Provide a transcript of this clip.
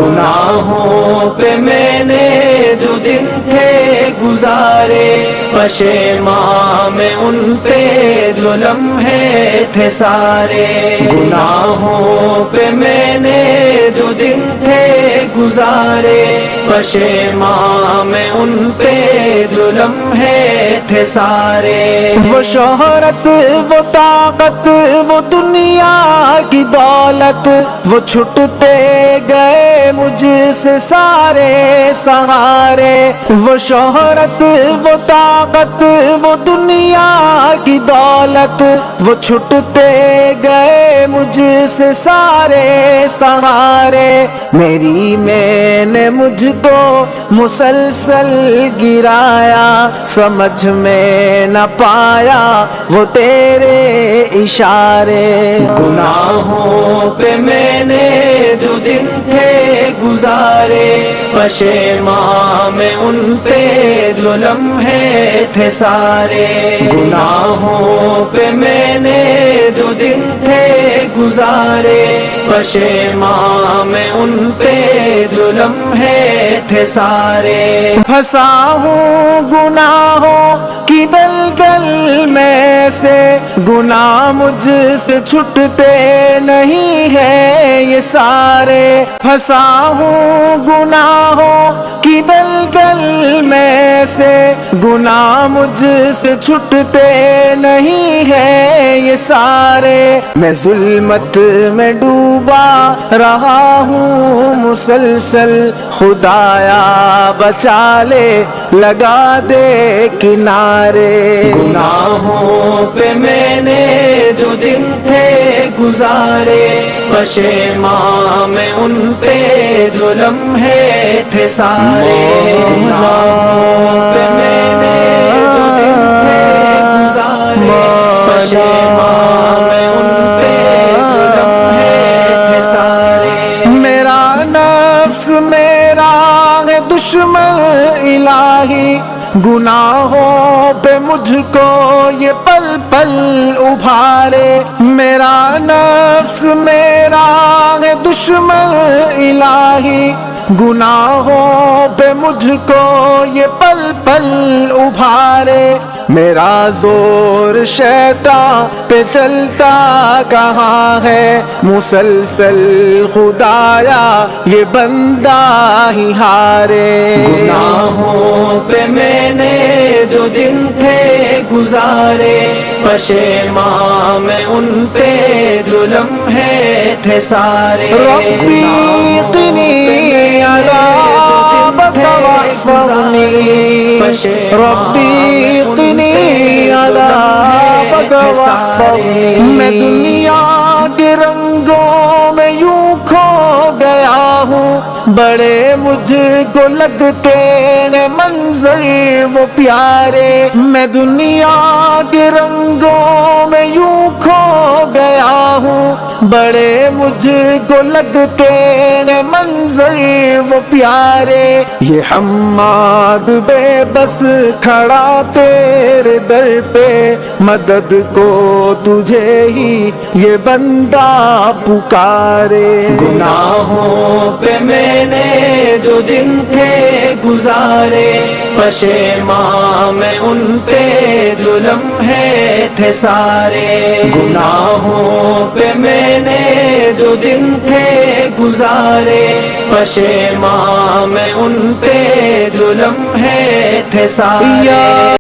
گناہوں پہ میں نے جو دن تھے گزارے، پشیماں میں ان پہ جو لمحے تھے سارے، گناہوں پہ میں نے جو دن تھے گزارے، پشیماں میں ان پہ جو لمحے تھے سارے۔ وہ شہرت، وہ طاقت، وہ دنیا کی دولت، وہ چھٹتے گئے مجھ سے سارے سہارے۔ وہ شہرت، وہ طاقت، وہ دنیا کی دولت، وہ چھٹتے گئے مجھ سے سارے سہارے۔ میری میں نے مجھ کو مسلسل گرایا، سمجھ میں نہ پایا وہ تیرے اشارے۔ گناہوں پہ میں نے جو دن تھے گزارے، پشیماں میں ان پہ جو لمحے تھے سارے، گناہوں پہ میں نے جو دن تھے گزارے، پشیماں میں ان پہ جو لمحے تھے سارے۔ پھنسا ہوں گناہوں کی دلدل میں سے، گناہ مجھ سے چھٹتے نہیں ہیں یہ سارے۔ پھنسا ہوں گناہوں کی دلدل میں سے، گناہ مجھ سے چھٹتے نہیں ہیں یہ سارے۔ میں ظلمت میں ڈوبا رہا ہوں مسلسل، خدایا بچا لے لگا دے کنارے۔ گناہوں پہ میں نے جو دن تھے گزارے، پشیماں میں ان پہ جو لمحے تھے سارے، گناہوں پہ میں نے جو دن تھے گزارے، پشیماں میں ان پہ جو لمحے تھے سارے۔ میرا نفس میرا ہے دشمن الہی، گناہوں پہ مجھ کو یہ پل پل ابھارے۔ میرا نفس میرا ہے دشمن الہی، گناہوں پہ مجھ کو یہ پل پل ابھارے۔ میرا زور شیطان پہ چلتا کہاں ہے، مسلسل خدایا یہ بندہ ہی ہارے۔ گناہوں پہ میں نے جو دن تھے گزارے، پشیماں میں ان پہ جو لمحے تھے سارے۔ ربی قنی عذابک واحفظنی، ربی قنی عذابک واحفظنی۔ میں دنیا کے رنگوں میں یوں کھو گیا ہوں، بڑے مجھ کو لگتے ہیں منظر وہ پیارے۔ میں دنیا کے رنگوں میں یوں کھو گیا ہوں، بڑے مجھ کو لگتے ہیں منظر وہ پیارے۔ یہ حماد بے بس کھڑا تیرے در پہ، مدد کو تجھے ہی یہ بندہ پکارے۔ گناہوں پہ میں نے جو دن تھے گزارے، پشیماں میں ان پہ جو لمحے تھے سارے، گناہوں پہ میں نے جو دن تھے گزارے، پشیماں میں ان پہ جو لمحے تھے سارے۔